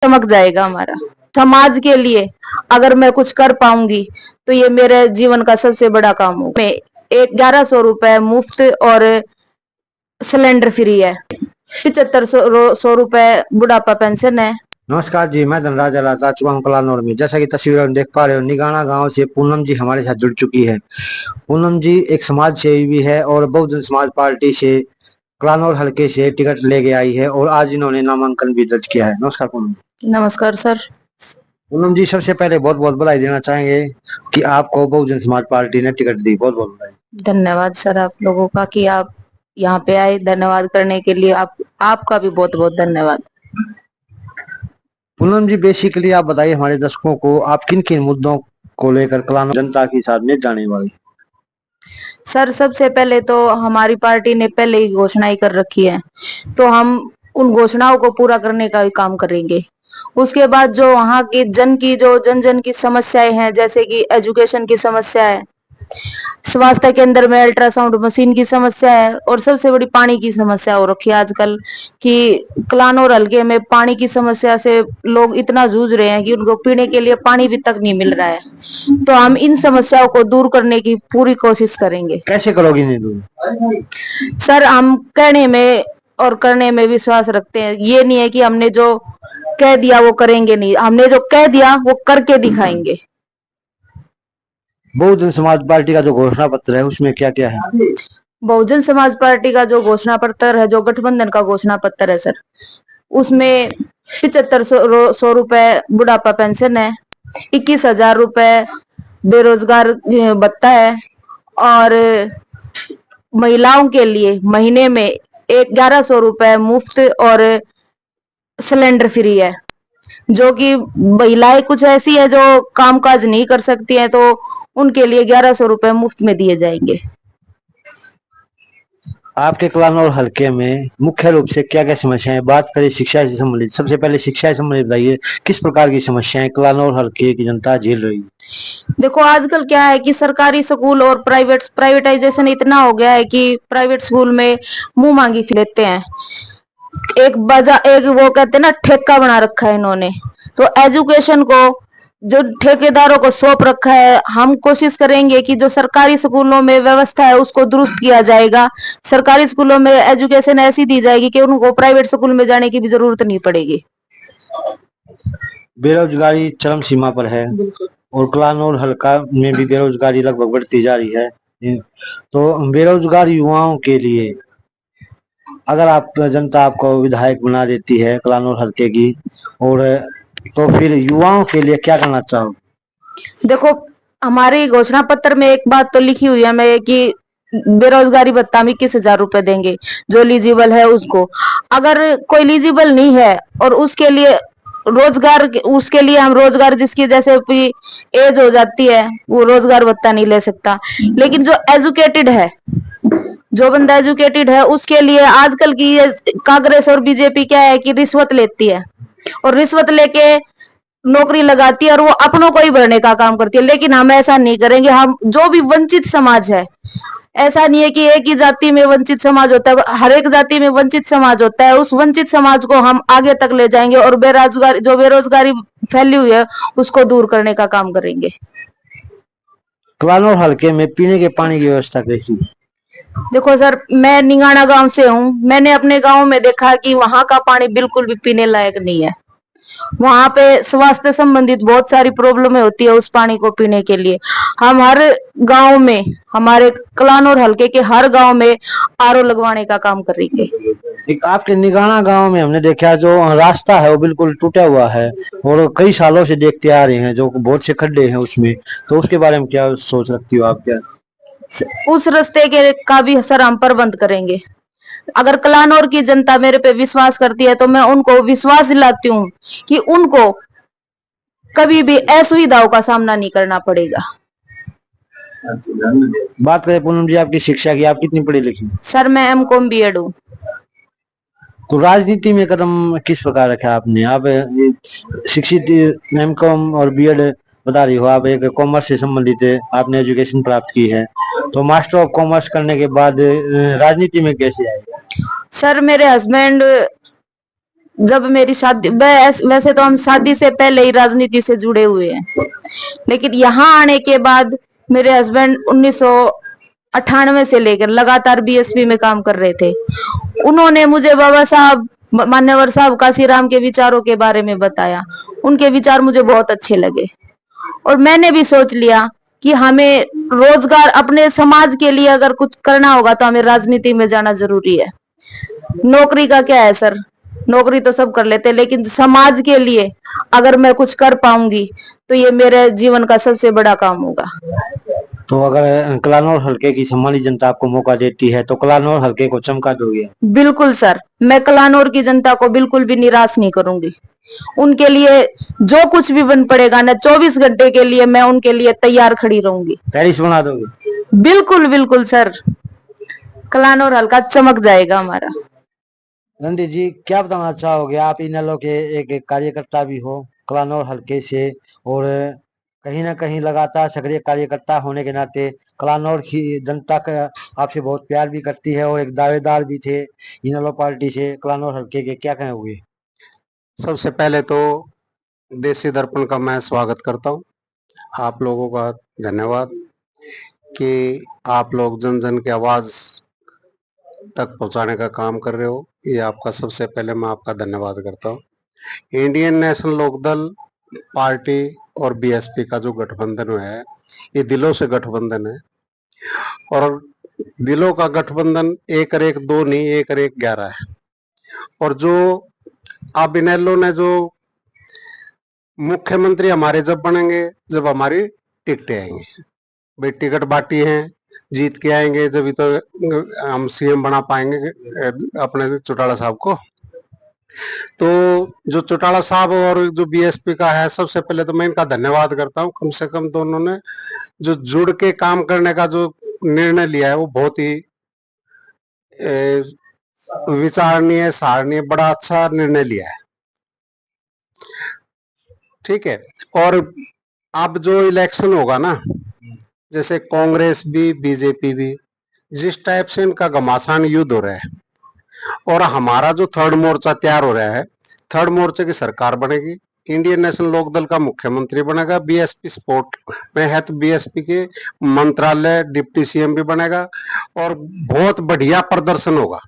चमक जाएगा हमारा समाज के लिए। अगर मैं कुछ कर पाऊंगी तो ये मेरे जीवन का सबसे बड़ा काम हो। मैं 1100 रुपए मुफ्त और सिलेंडर फ्री है। 7500 रुपए बुढ़ापा पेंशन है। नमस्कार जी, मैं धनराज अलाता आ चुका हूँ कलानौर में। जैसा कि तस्वीर में देख पा रहे हो, निगाना गांव से पूनम जी हमारे साथ जुड़ चुकी है। पूनम जी एक समाज सेवी भी है और बहुजन समाज पार्टी से कलानौर हल्के से टिकट लेके आई है और आज इन्होंने नामांकन भी दर्ज किया है। नमस्कार पूनम। नमस्कार सर। पूनम जी सबसे पहले बहुत बहुत बधाई देना चाहेंगे कि आपको बहुजन समाज पार्टी ने टिकट दी। बहुत बहुत बधाई। धन्यवाद सर आप लोगों का कि आप यहाँ पे आए। धन्यवाद करने के लिए आपका भी बहुत बहुत धन्यवाद। पूनम जी बेसिकली आप बताइए हमारे दर्शकों को, आप किन किन मुद्दों को लेकर कलानौर जनता के साथ में जाने वाली। सर सबसे पहले तो हमारी पार्टी ने पहले ही घोषणाएं कर रखी है, तो हम उन घोषणाओं को पूरा करने का भी काम करेंगे। उसके बाद जो वहाँ की जो जन जन की समस्याएं हैं, जैसे कि एजुकेशन की समस्या है, स्वास्थ्य केंद्र में अल्ट्रासाउंड मशीन की समस्या है, और सबसे बड़ी पानी की समस्या हो रखी है आजकल कि कलानौर हल्के में पानी की समस्या से लोग इतना जूझ रहे हैं कि उनको पीने के लिए पानी भी तक नहीं मिल रहा है। तो हम इन समस्याओं को दूर करने की पूरी कोशिश करेंगे। कैसे करोगी इन्हें दूर? सर हम कहने में और करने में विश्वास रखते हैं। ये नहीं है कि हमने जो कह दिया वो करेंगे नहीं, हमने जो कह दिया वो करके दिखाएंगे। बहुजन समाज पार्टी का जो घोषणा पत्र है उसमें क्या क्या है? बहुजन समाज पार्टी का जो घोषणा पत्र है, जो गठबंधन का घोषणा पत्र है सर, उसमें 7500 रुपए बुढ़ापा पेंशन है, 21,000 रुपए बेरोजगार भत्ता है, और महिलाओं के लिए महीने में 1100 रुपए मुफ्त और सिलेंडर फ्री है। जो कि महिलाएं कुछ ऐसी है जो कामकाज नहीं कर सकती हैं, तो उनके लिए 1100 रुपए मुफ्त में दिए जाएंगे। आपके कलानौर हल्के में मुख्य रूप से क्या क्या समस्याएं, बात करें शिक्षा से संबंधित, सबसे पहले शिक्षा से संबंधित बताइए किस प्रकार की समस्याएं कलानौर हल्के की जनता झेल रही है? देखो आजकल क्या है कि सरकारी स्कूल और प्राइवेटाइजेशन इतना हो गया है कि प्राइवेट स्कूल में मुंह मांगी लेते हैं। एक वो कहते हैं ना, ठेका बना रखा है इन्होंने। तो एजुकेशन को जो ठेकेदारों को सौंप रखा है, हम कोशिश करेंगे कि जो सरकारी स्कूलों में व्यवस्था है उसको दुरुस्त किया जाएगा। सरकारी स्कूलों में एजुकेशन ऐसी दी जाएगी कि उनको प्राइवेट स्कूल में जाने की भी जरूरत नहीं पड़ेगी। बेरोजगारी चरम सीमा पर है और कलानौर हल्का में भी बेरोजगारी लगभग बढ़ती जा रही है। तो बेरोजगार युवाओं के लिए अगर आप जनता आपको विधायक बना देती है कलानौर हल्के की, और तो फिर युवाओं के लिए क्या करना चाहो? देखो हमारे घोषणा पत्र में एक बात तो लिखी हुई है मैं कि बेरोजगारी भत्ता में 21,000 रुपए देंगे जो एलिजिबल है उसको। अगर कोई एलिजिबल नहीं है और उसके लिए हम रोजगार, जिसकी जैसे एज हो जाती है, वो रोजगार भत्ता नहीं ले सकता। लेकिन जो एजुकेटेड है, जो बंदा एजुकेटेड है, उसके लिए आजकल की ये कांग्रेस और बीजेपी क्या है कि रिश्वत लेती है और रिश्वत लेके नौकरी लगाती है और वो अपनों को ही भरने का काम करती है। लेकिन हम ऐसा नहीं करेंगे। हम जो भी वंचित समाज है, ऐसा नहीं है कि एक ही जाति में वंचित समाज होता है, हर एक जाति में वंचित समाज होता है। उस वंचित समाज को हम आगे तक ले जाएंगे और बेरोजगारी फैली हुई है उसको दूर करने का काम करेंगे। कलानौर हल्के में पीने के पानी की व्यवस्था कैसी? देखो सर, मैं निगाना गांव से हूँ। मैंने अपने गांव में देखा कि वहां का पानी बिल्कुल भी पीने लायक नहीं है। वहां पे स्वास्थ्य संबंधित बहुत सारी प्रॉब्लमें होती है उस पानी को पीने के लिए। हम हर गांव में, हमारे कलानौर हल्के के हर गांव में आरओ लगवाने का काम करेंगे। एक आपके निगाना गांव में हमने देखा जो रास्ता है वो बिल्कुल टूटा हुआ है और कई सालों से देखते आ रहे हैं, जो बहुत से खड्डे हैं उसमें, तो उसके बारे में क्या सोच रखती हो आप? क्या उस रास्ते के का भी सर हम प्रबंध करेंगे। अगर कलानौर की जनता मेरे पे विश्वास करती है तो मैं उनको विश्वास दिलाती हूँ कि उनको कभी भी असुविधाओं का सामना नहीं करना पड़ेगा। बात करें पूनम जी आपकी शिक्षा की, आप कितनी पढ़ी लिखी? सर मैं एम.कॉम बीएड हूँ। तो राजनीति में कदम किस प्रकार रखा आपने? आप शिक्षित एम.कॉम और बीएड बता रही हो, आप एक कॉमर्स से संबंधित आपने एजुकेशन प्राप्त की है, तो मास्टर ऑफ कॉमर्स करने के बाद राजनीति में कैसे आए? सर मेरे हस्बैंड जब मेरी शादी, वैसे तो हम शादी से पहले ही राजनीति से जुड़े हुए हैं, लेकिन यहाँ आने के बाद मेरे हस्बैंड 1998 से लेकर लगातार बीएसपी में काम कर रहे थे। उन्होंने मुझे बाबा साहब, मान्यवर साहब काशीराम के विचारों के बारे में बताया। उनके विचार मुझे बहुत अच्छे लगे और मैंने भी सोच लिया कि हमें रोजगार, अपने समाज के लिए अगर कुछ करना होगा तो हमें राजनीति में जाना जरूरी है। नौकरी का क्या है सर, नौकरी तो सब कर लेते, लेकिन समाज के लिए अगर मैं कुछ कर पाऊंगी तो ये मेरे जीवन का सबसे बड़ा काम होगा। तो अगर कलानौर हल्के की सम्मानित जनता आपको मौका देती है तो कलानौर हल्के को चमका दोगे? बिल्कुल सर, मैं कलानौर की जनता को बिल्कुल भी निराश नहीं करूंगी। उनके लिए जो कुछ भी बन पड़ेगा ना, 24 घंटे के लिए मैं उनके लिए तैयार खड़ी रहूंगी। पेरिस बना दोगे? बिल्कुल बिल्कुल सर, कलानौर हल्का चमक जाएगा हमारा। रणदीप जी, क्या बताना चाहोगे? आप इनेलो के एक कार्यकर्ता भी हो कलानौर हल्के से, और कहीं ना कहीं लगातार सक्रिय कार्यकर्ता होने के नाते कलानौर की जनता का आपसे बहुत प्यार भी करती है और एक दावेदार भी थे इनेलो पार्टी से कलानौर हल्के के, क्या कहोगे? सबसे पहले तो देसी दर्पण का मैं स्वागत करता हूँ। आप लोगों का धन्यवाद कि आप लोग जन जन की आवाज तक पहुंचाने का काम कर रहे हो। ये आपका सबसे पहले मैं आपका धन्यवाद करता हूँ। इंडियन नेशनल लोकदल पार्टी और बीएसपी का जो गठबंधन है, ये दिलों से गठबंधन है और दिलों का गठबंधन 1 और 1 2 नहीं, 1 और 1 11 है। और जो अब इनेलो ने जो मुख्यमंत्री हमारे जब बनेंगे जब हमारी टिकटें आएंगी, भाई टिकट बांटी है, जीत के आएंगे जब ही तो हम सीएम बना पाएंगे अपने चौटाला साहब को। तो जो चौटाला साहब और जो बीएसपी का है, सबसे पहले तो मैं इनका धन्यवाद करता हूँ। कम से कम दोनों ने जो जुड़ के काम करने का जो निर्णय लिया है वो बहुत ही विचारणीय, सराहनीय, बड़ा अच्छा निर्णय लिया है। ठीक है। और अब जो इलेक्शन होगा ना, जैसे कांग्रेस भी बीजेपी भी, जिस टाइप से इनका घमासान युद्ध हो रहा है और हमारा जो थर्ड मोर्चा तैयार हो रहा है, थर्ड मोर्चे की सरकार बनेगी, इंडियन नेशनल लोकदल का मुख्यमंत्री बनेगा, बीएसपी सपोर्ट में है तो बीएसपी के मंत्रालय डिप्टी सीएम भी बनेगा और बहुत बढ़िया प्रदर्शन होगा।